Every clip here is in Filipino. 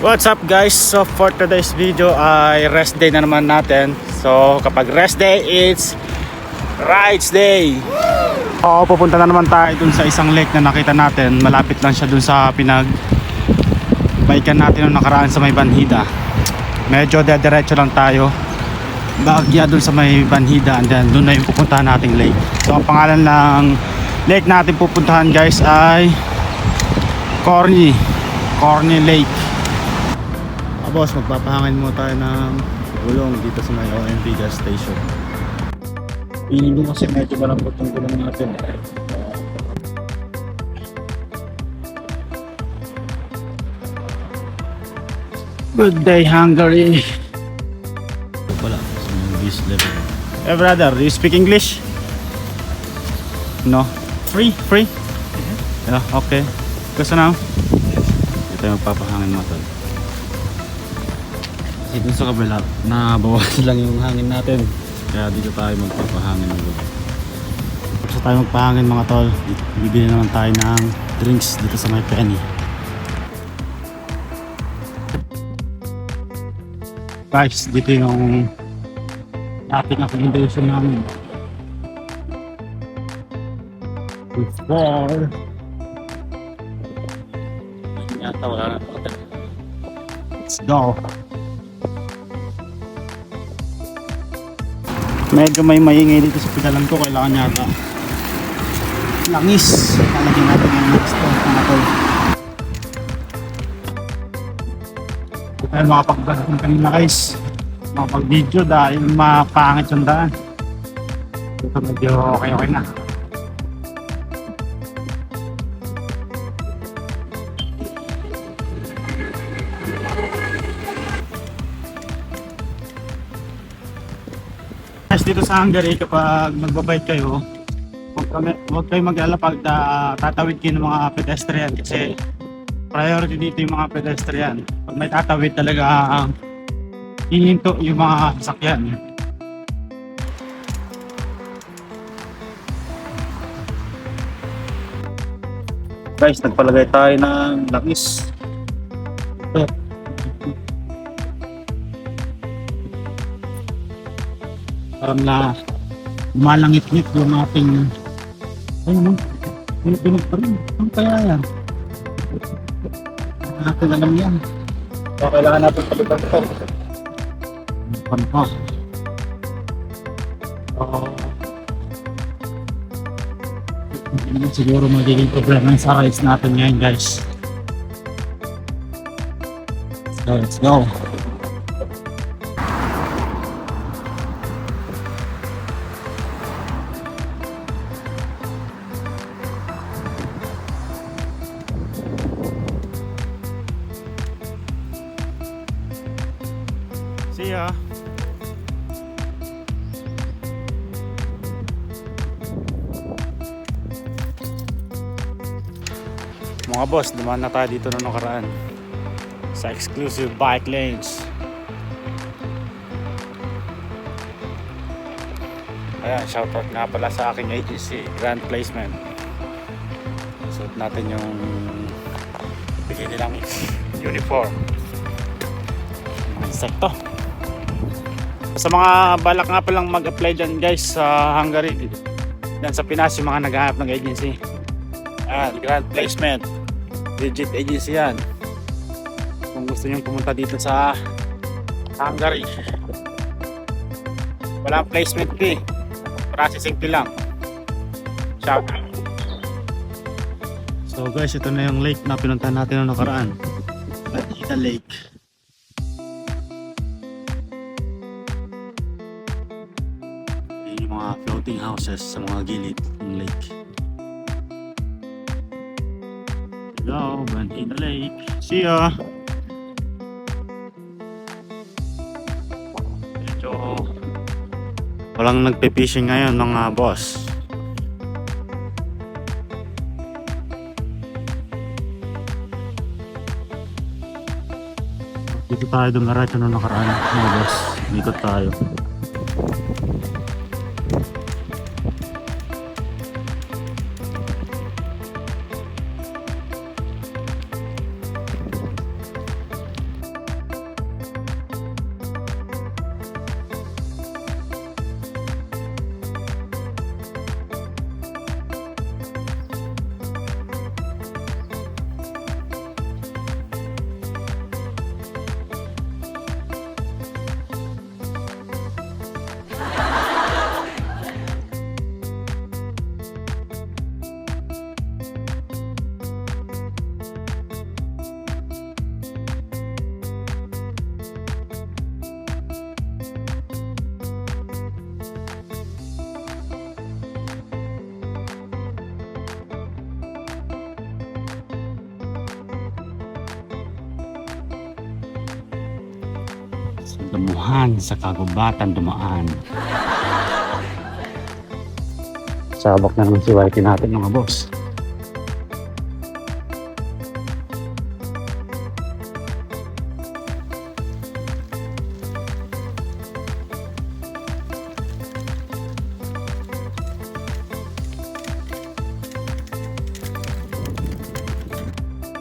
What's up guys? So for today's video ay rest day na naman natin. So kapag rest day, it's rides day. Oo, pupunta na naman tayo dun sa isang lake na nakita natin. Malapit lang siya dun sa baikan natin nung nakaraan sa may Banhida. Medyo dediretso lang tayo Baagya dun sa may Banhida, and then dun na yung pupuntahan nating lake. So ang pangalan ng lake natin pupuntahan guys ay Corny Lake. Boss, magpapahangin mo tayo ng gulong dito sa may OMV gas station. Piling ko kasi medyo malambot yung gulong natin. Good day, Hungary. Wala, sa English level. Hey brother, do you speak English? No? Free? Yeah, okay. Gusto na? Dito yung magpapahangin mo tayo. Kasi dun sa kabila, nabawasan lang yung hangin natin. Kaya dito tayo magpapahangin ng gulo. Gusto tayo magpahangin mga tol. Bibili naman tayo ng drinks dito sa may Penny. Guys, dito yung ating accommodation namin. Before yata wala na. Let's go. Medyo may maingay dito sa pedalan ko, kailangan yata langis. Lalagyan natin yung langis to mga tol. Hindi tayo makapag-vlog kung kanina guys, makapag-video dahil mapangit yung daan. Ito medyo okay na. Dito sa Hungary, kapag magbabike kayo, huwag kayo mag-alala pag tatawid kayo ng mga pedestrian, kasi priority dito yung mga pedestrian. Pag may tatawid talaga ang hihinto yung mga sasakyan. Guys, nagpalagay tayo ng langis. Ito. Parang na malangit-ngit yung ating ayun, pinupinog pa rin. Ano kaya yan? Natin alam yan. So kailangan natin palitan ito. Pantos. Hindi naman siguro magiging problema sa rides natin ngayon guys. So let's go. See ya. Mga boss, dumaan na tayo dito na nakaraan sa exclusive bike lanes. Ayan, shoutout nga pala sa aking agency, Grand Placement. Suot natin yung bigyan nilang uniform, insekto. Sa mga balak nga palang mag-apply dyan guys sa Hungary, dyan sa Pinas, yung mga naghahanap ng agency, Grand Placement, legit agency yan. Kung gusto nyo pumunta dito sa Hungary, walang placement fee, processing fee lang. Shout out. So guys, ito na yung lake na pinuntahan natin noong nakaraan, Banhida Lake. Mga floating houses sa mga gilid ng lake. Hello, Banhida Lake. See ya! Medyo walang nagpe-fishing ngayon mga boss. Dito tayo dumarat na nakaraan mga boss. Dito tayo. Damuhan sa kagubatan dumaan. Sabak na naman si Whitey natin mga boss.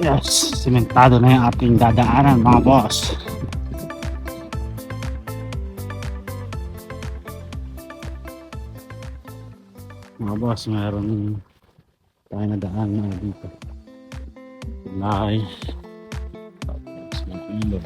Yes, simentado na yung ating dadaanan mga boss. Mga boss, mayroon tayo na daan na dito. Tulay. Tapos may ilog.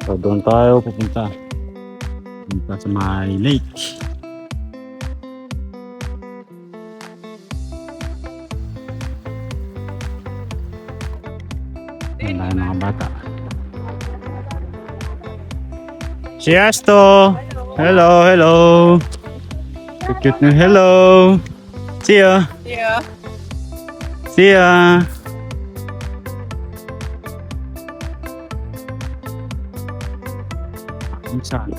So doon tayo pupunta. Pupunta sa may lake. Doon tayo mga bata. Siesto! Hello, hello! Cute na hello! See ya! Yeah. See ya! Saan?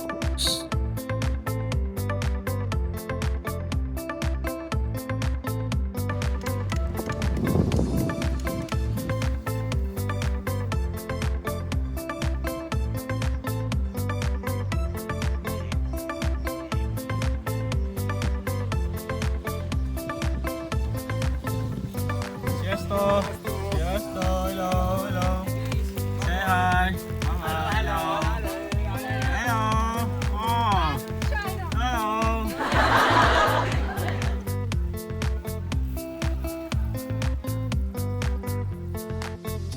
Siesto! Siesto! Hello! Hello! Say hi! Mama! Hello! Hello! Oh! Hello!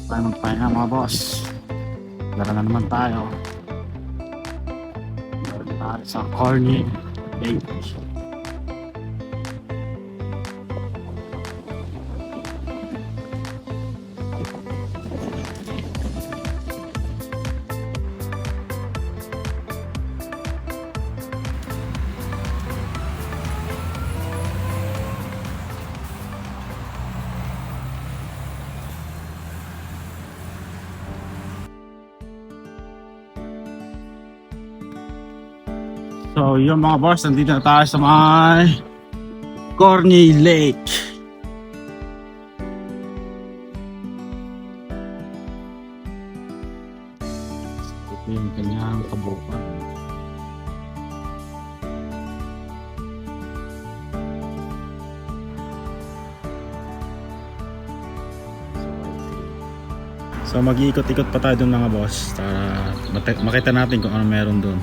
Tayo magpahinga mga boss. Lara na naman tayo. Meron tayo sa Corny Lake. So yun mga boss, nandito na tayo sa may Corny Lake. Ito yung kanyang kabuuan. So mag-iikot-ikot pa tayo dun mga boss para makita natin kung ano meron dun.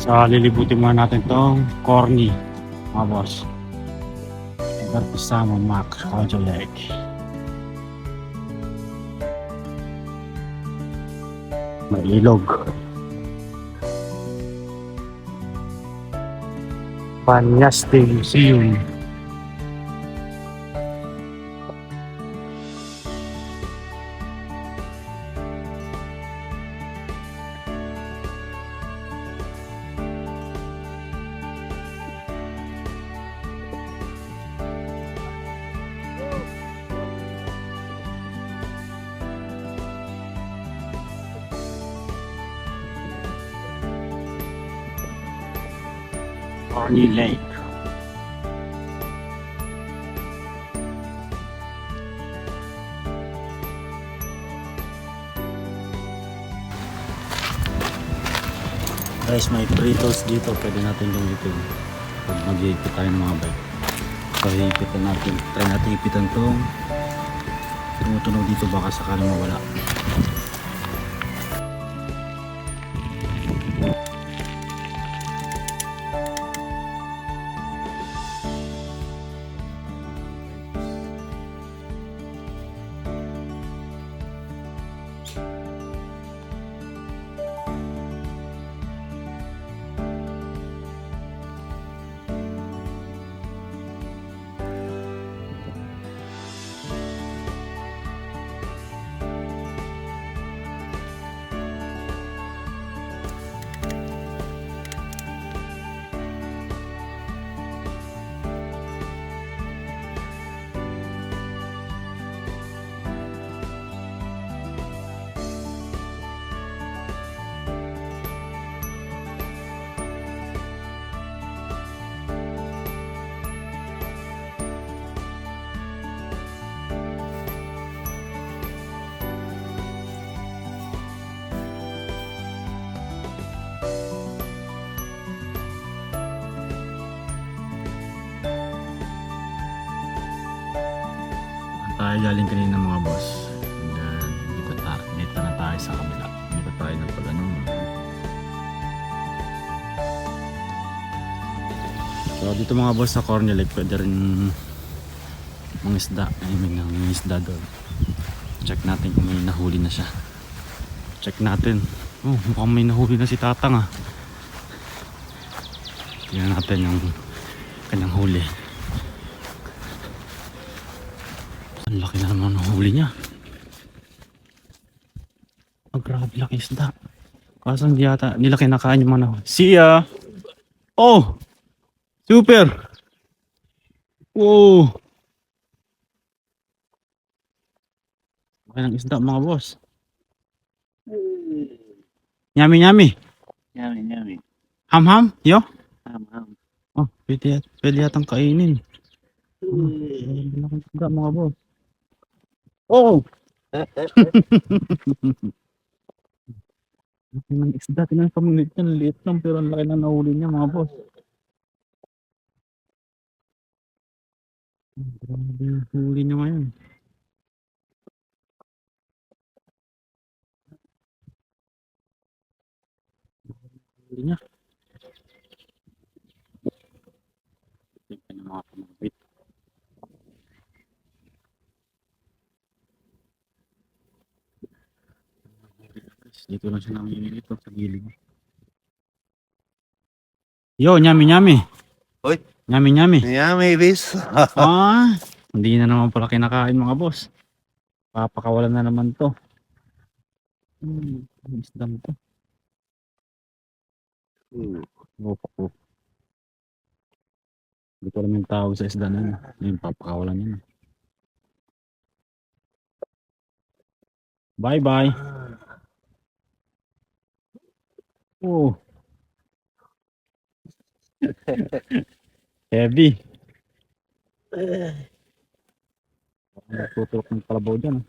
So lilibutin muna natin tong Corny mga boss. Kasama Mac Conjo Lake. May ilog. Panyaste Museum. Corny Lake. Guys, may Fritos dito. Pwede natin gamitin pag mag-iipit tayo ng mga bike. So, iipitan natin. Try natin ipitan tong tumutunog dito, baka sakaling mawala. tayo galing kanina mga boss. And dito na tayo sa kabila. Dito tayo ng pag ano. So dito mga boss sa Corny Lake pwede rin mangisda. May nangingisda doon. Check natin kung may nahuli na siya. Check natin. Oh, mukhang may nahuli na si Tatang ah. Tingnan natin yung kanyang huli. Ang laki na naman ng huli niya. Oh, grabe laki isda. Kaso hindi yata nila kinakain yung mga nahuli. See ya! Oh! Super! Wow! Laki ng isda mga boss. Yummy yummy! Yummy. Ham ham? Yo? Ham. Oh, pwede yatang kainin. Laki ng isda mga boss. Oh! Laki ng isda. Tingnan sa mga niya. Liit lang pero ang laki na nahuli niya mga boss. Grabe yung huli niya ngayon. Huli niya. Tingnan yung mga pamangkit. Dito lang siya namimili dito sa gilid. Yo, nyami nyami. Hoy. Nyami nyami. Yummy, bis. Ah, hindi na naman pala kinakain mga boss. Papakawalan na naman to. Isdam to. Opo po. Hindi ko alam yung tawag sa isda na yun. Yung papakawalan yun. Bye bye. Oh. Heavy. Tuturok ng kalabaw dyan.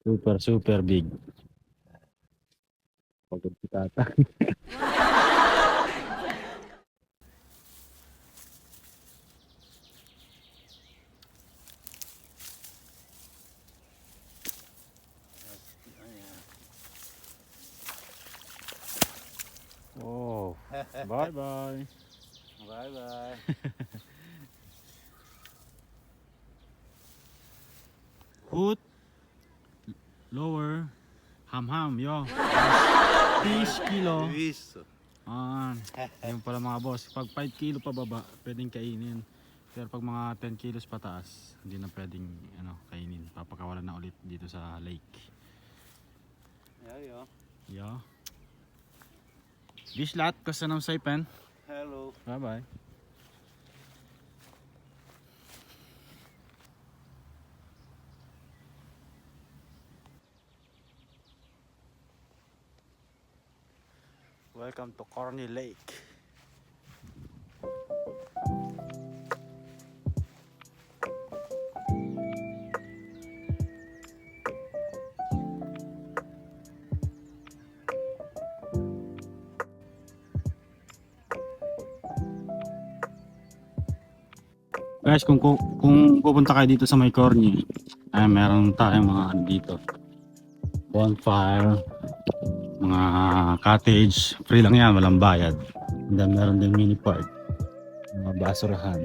Super big. Pagod si Tata. Oh, bye bye. Bye. Hoot. Lower. Ham yo. Fish kilo. Bis. Ah, yun pala mga boss. Pag 5 kilo pa baba, pwedeng kainin. Pero pag mga 10 kilos pataas, hindi na pwedeng kainin. Papakawalan na ulit dito sa lake. Yeah. Yo. Bislat, kasanam saipan. Hello. Bye bye. Welcome to Corny Lake. Guys, kung pupunta kayo dito sa may Corny, ay meron tayong mga dito. Bonfire, mga cottage, free lang yan, walang bayad. And then meron din mini park, mga basurahan.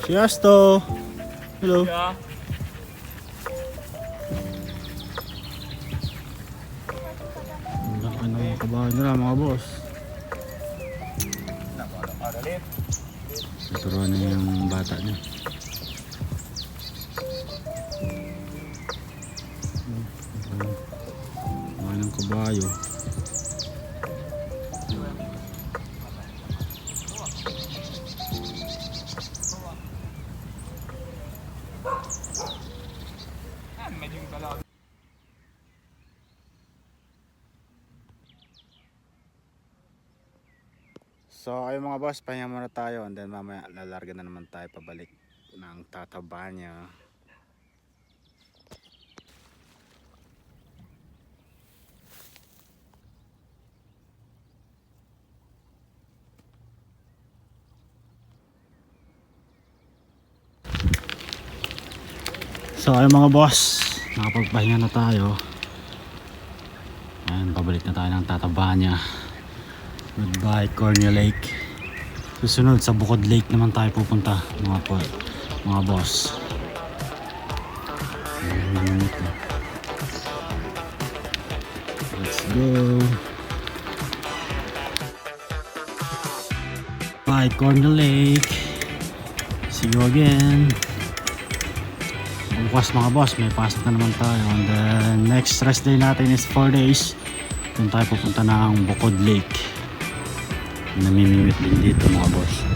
Si Asto. Hello. Ang laki ng mga kabahay nila mga boss. Naturuan na yung bata niya. Mga ng kabayo. So ayun mga boss, pahinga muna tayo and then mamaya lalarga na naman tayo pabalik ng Tatabanya. So ayun mga boss, nakapagpahinga na tayo. Ayun, pabalik na tayo ng Tatabanya. Goodbye Cornea Lake. Susunod sa Bukod Lake naman tayo pupunta mga boss. Let's go. Bye Cornea Lake. See you again. Bukas mga boss, may pasok na naman tayo. And then next rest day natin is 4 days. Doon tayo pupunta ng Bukod Lake. Namimimit din dito mga boss.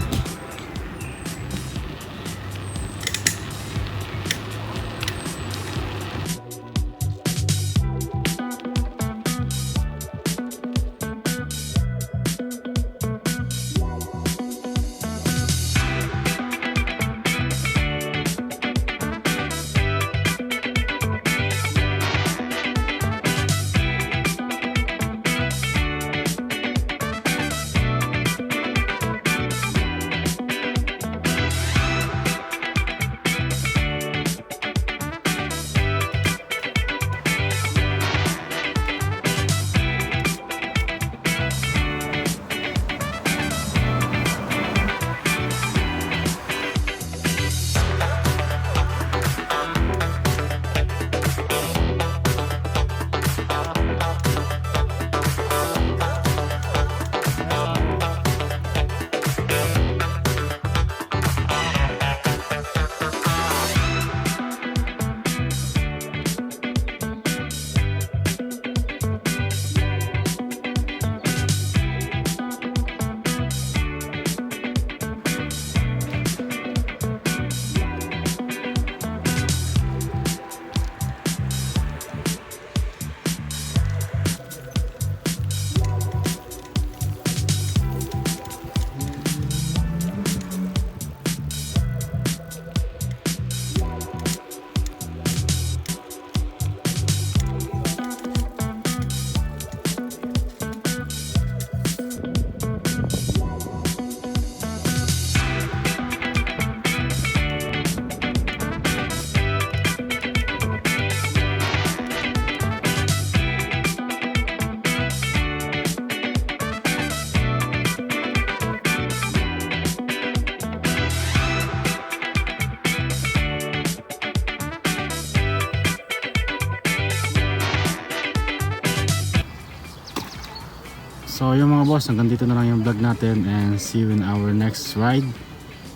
So yung mga boss, hanggang dito na lang yung vlog natin and see you in our next ride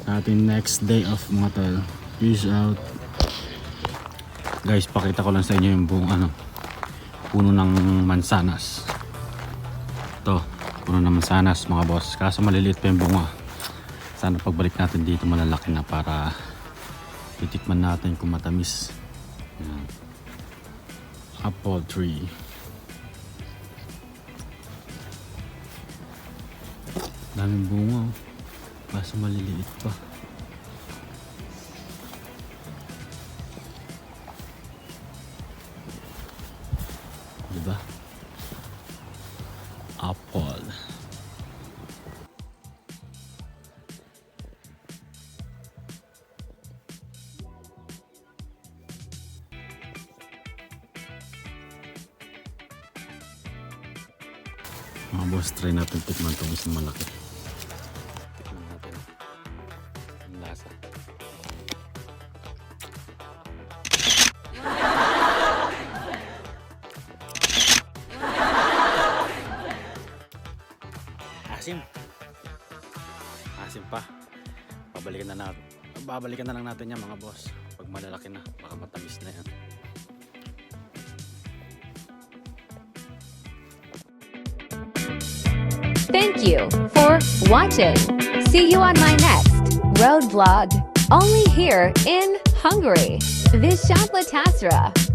sa ating next day of mga tol. Peace out. Guys, pakita ko lang sa inyo yung buong puno ng mansanas. Ito, puno ng mansanas mga boss. Kaso maliliit pa yung bunga. Sana pagbalik natin dito malalaki na para titikman natin kung matamis. Yan. Apple tree. Daming bunga oh. Kaso maliliit pa. Diba? Apple. Mga boss, try natin tikman itong isang malaki. Tikman natin. lasa. Asim. Asim pa. Babalikan na lang natin yan mga boss. Pag malalaki na, baka matamis na yan. Thank you for watching. See you on my next road vlog. Only here in Hungary. Vishampla Tasra.